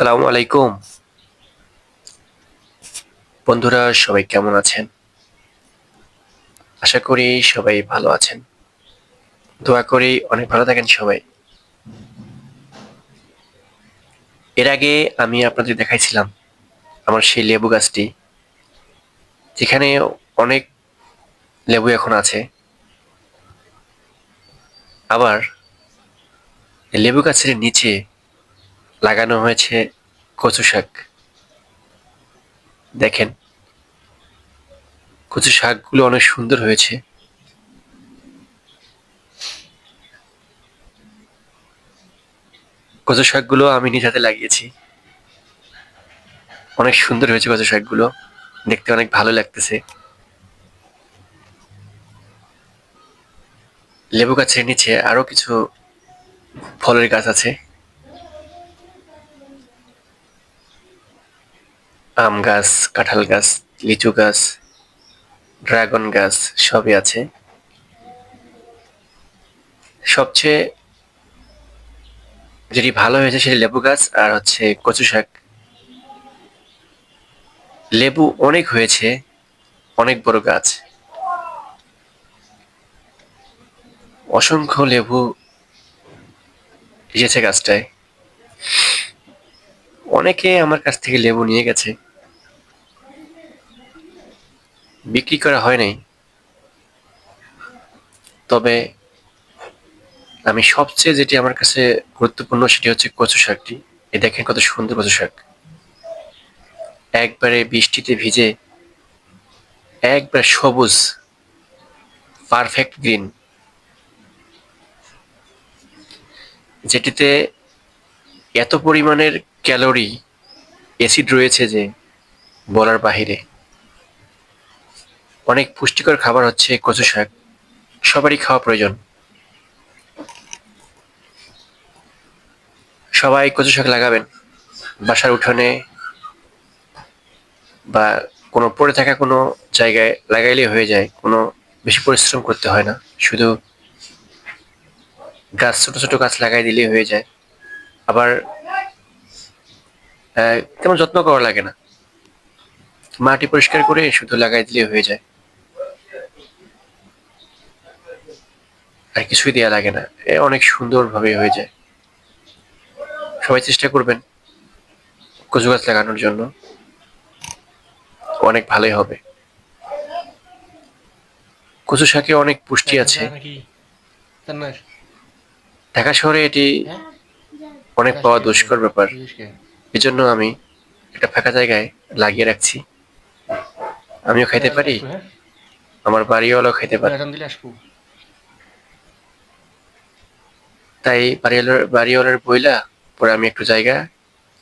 আসসালামু আলাইকুম। বন্ধুরা সবাই কেমন আছেন? আশা করি সবাই ভালো আছেন। দোয়া করি অনেক ভালো থাকেন সবাই। এর আগে আমি আপনাদের দেখাইছিলাম আমার সেই লেবু গাছটি, যেখানে অনেক লেবু এখন আছে। আবার এই লেবু গাছের নিচে লাগানো হয়েছে কচু শাক। দেখেন, কচু শাকগুলো অনেক সুন্দর হয়েছে। কচু শাকগুলো আমি নিজ হাতে লাগিয়েছি। অনেক সুন্দর হয়েছে কচু শাকগুলো, দেখতে অনেক ভালো লাগতেছে। লেবু গাছের নিচে আরো কিছু ফলের গাছ আছে। আম গাছ, কাঁঠাল গাছ, লিচু গাছ, ড্রাগন গাছ সবই আছে। সবচেয়ে যেটি ভালো হয়েছে সেটি লেবু গাছ আর হচ্ছে কচু শাক। লেবু অনেক হয়েছে, অনেক বড় গাছ, অসংখ্য লেবু এসেছে গাছটায়। অনেকে আমার কাছ থেকে লেবু নিয়ে গেছে, বিক্রি করা হয় নাই। তবে আমি সবচেয়ে যেটি আমার কাছে গুরুত্বপূর্ণ সেটি হচ্ছে কচু শাকটি। এই দেখেন কত সুন্দর কচু শাক, একবারে বৃষ্টিতে ভিজে, একবার সবুজ, পারফেক্ট গ্রিন, যেটিতে এত পরিমাণের ক্যালোরি, অ্যাসিড রয়েছে যে বলার বাহিরে। অনেক পুষ্টিকর খাবার হচ্ছে কচু শাক, সবারই খাওয়া প্রয়োজন। সবাই কচু শাক লাগাবেন বাসার উঠোনে বা কোনো পড়ে থাকা কোনো জায়গায় লাগাইলেই হয়ে যায়, কোনো বেশি পরিশ্রম করতে হয় না। শুধু গাছ, ছোট ছোট গাছ লাগাই দিলেই হয়ে যায়। আবার তেমন যত্ন করা লাগে না, মাটি পরিষ্কার করে শুধু লাগাই দিলেই হয়ে যায়, আর কিছুই দেওয়া লাগে না। অনেক সুন্দরভাবে হয়ে যায়। সবাই চেষ্টা করবেন কচু গাছ লাগানোর জন্য, অনেক ভালোই হবে। কচু শাকে অনেক পুষ্টি আছে। ঢাকা শহরে এটি অনেক পাওয়া দুষ্কর ব্যাপার। এজন্য আমি একটা ফাঁকা জায়গায় লাগিয়ে রাখছি। আমিও খাইতে পারি, আমার বাড়িওয়ালাও খাইতে পারে। তাই বাড়িওয়ালার বইলা পরে আমি একটু জায়গা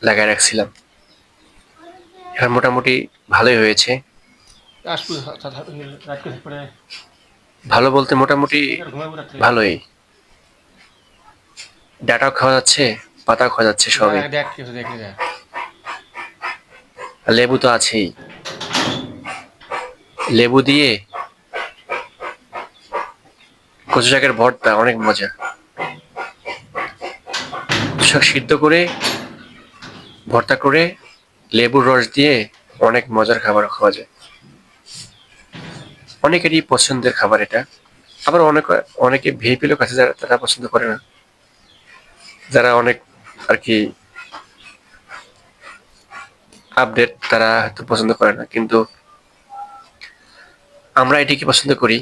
লাগায় রাখছিলাম। এখন মোটামুটি ভালোই হয়েছে। ভালো বলতে মোটামুটি ভালোই। ডাটাও খাওয়া যাচ্ছে, পাতাও খাওয়া যাচ্ছে, সবই। লেবু তো আছেই। লেবু দিয়ে কচু শাকের ভর্তা অনেক মজা। কচু শাক সিদ্ধ করে ভর্তা করে লেবুর রস দিয়ে অনেক মজার খাবার খাওয়া যায়। অনেকেরই পছন্দের খাবার এটা। আবার অনেকে ভিআইপি লোক আছে যারা তারা পছন্দ করে না, যারা অনেক আর কি আপডেট, তারা হয়তো পছন্দ করে না, কিন্তু আমরা এটিকে পছন্দ করি।